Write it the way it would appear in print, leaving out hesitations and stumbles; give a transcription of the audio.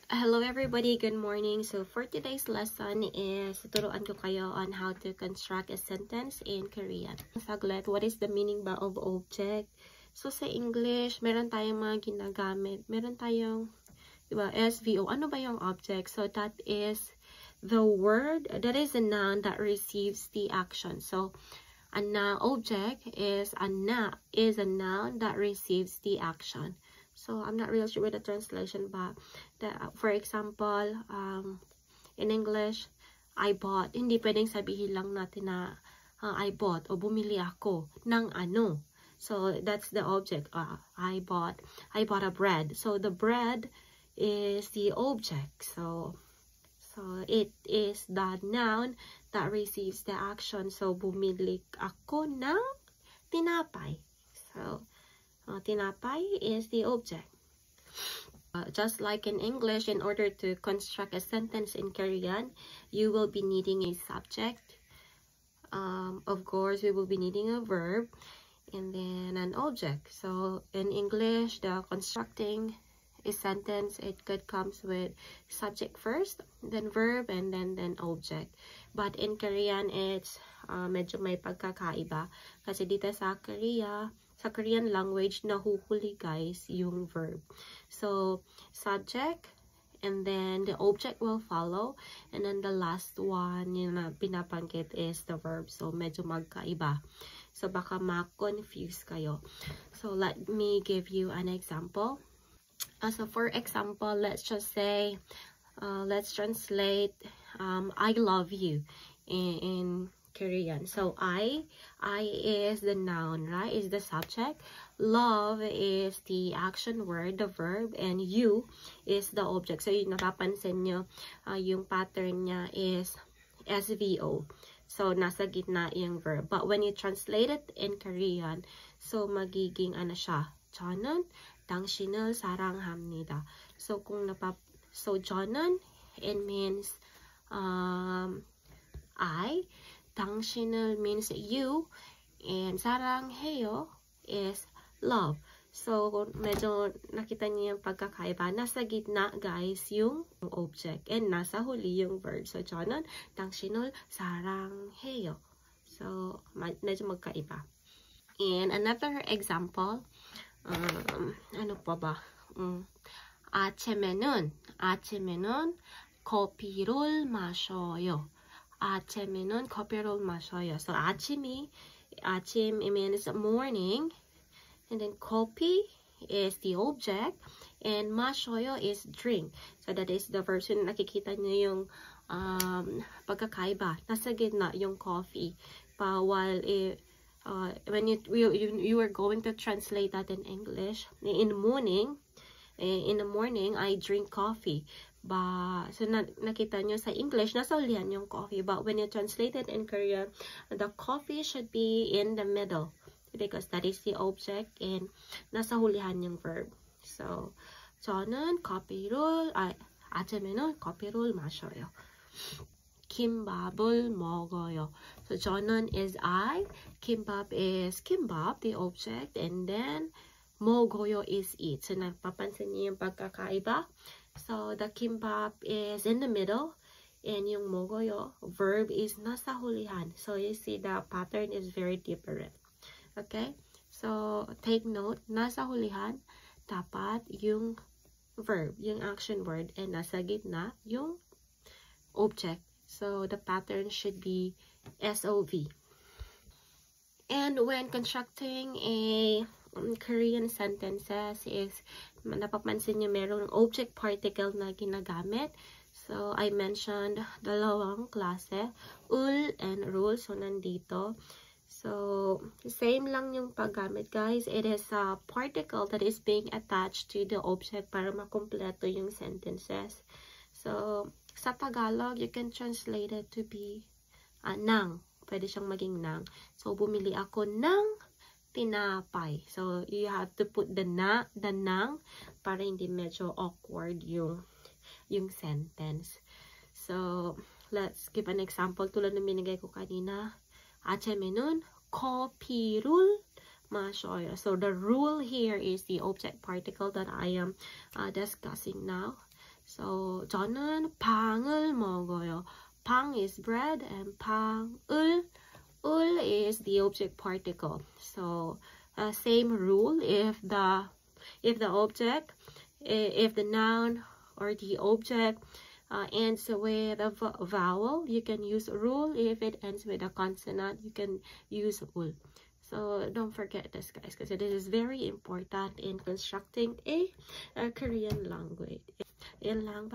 Hello everybody, good morning. So for today's lesson is tuturuan ko kayo on how to construct a sentence in Korean. Saglit, what is the meaning ba of object? So sa English, meron tayong mga ginagamit. Meron tayong, diba, SVO. Ano ba yung object? So that is the word, that is a noun that receives the action. So a noun object is a noun that receives the action. So I'm not real sure with the translation, but for example, in English, I bought. Hindi pwedeng sabihin lang natin na I bought o bumili ako ng ano. So that's the object. I bought a bread. So the bread is the object. So it is the noun that receives the action. So bumili ako ng tinapay. So tinapay is the object. Just like in English, in order to construct a sentence in Korean, you will be needing a subject. Of course, we will be needing a verb and then an object. So in English, the constructing a sentence, it could comes with subject first, then verb, and then object. But in Korean, it's medyo may pagkakaiba. Kasi dito sa Korean language, nahuhuli guys yung verb. So subject, and then the object will follow, and then the last one yung pinapanggit is the verb. So medyo magkaiba. So baka ma-confuse kayo. So let me give you an example. So for example, let's just say, let's translate I love you in Korean. So I is the noun, right? Is the subject. Love is the action word, the verb, and you is the object. So yung napapansin nyo, yung pattern niya is SVO. So nasa gitna yung verb. But when you translate it in Korean, so magiging ano siya? 저는 당신을 사랑합니다. So so 저는, it means I. 당신을 means you, and 사랑해요 is love. So medyo nakita niyo yung pagkakaiba. Nasa gitna guys yung object, and nasa huli yung verb. So 저는 당신을 사랑해요. So medyo magkaiba. And another example, ano pa ba? 아침에는 커피를 마셔요. 아침에는 커피를 마셔요. So 아침 it means morning, and then coffee is the object, and 마셔요 is drink. So that is the verb. So nakikita niyo yung pagkakaiba. Nasa gitna yung coffee. While when you are going to translate that in English, in the morning I drink coffee. So nakita nyo sa English, nasa ulihan yung coffee. But when you translate it in Korean, the coffee should be in the middle, because that is the object, and nasa hulihan yung verb. So 저는 아침에는 커피를 마셔요. 김밥을 먹어요. So 저는 is I, kimbap is kimbap, the object, and then 먹어요 is eat. So napapansin niyo yung pagkakaiba. So the kimbap is in the middle, and yung 먹어요 verb is nasa hulihan. So you see the pattern is very different. Okay? So take note, nasa hulihan dapat yung verb, yung action word, and nasa gitna yung object. So the pattern should be SOV. And when constructing a Korean sentences is napapansin nyo merong object particle na ginagamit. So I mentioned dalawang klase, ul and rule. So nandito. So same lang yung paggamit guys. It is a particle that is being attached to the object para makumpleto yung sentences. So sa Tagalog, you can translate it to be nang. Pwede siyang maging nang. So bumili ako ng tinapay. So you have to put the nang para hindi medyo awkward yung sentence. So let's give an example tulad ng binigay ko kanina. 아침에는 커피를 마셔요. So the rule here is the object particle that I am discussing now. So 저는 빵을 먹어요. 방 is bread and 빵을 ul is the object particle. So same rule, if the object, if the noun or the object ends with a vowel, you can use rule. If it ends with a consonant, you can use ul. So don't forget this, guys, because it is very important in constructing a Korean language. Yun lang.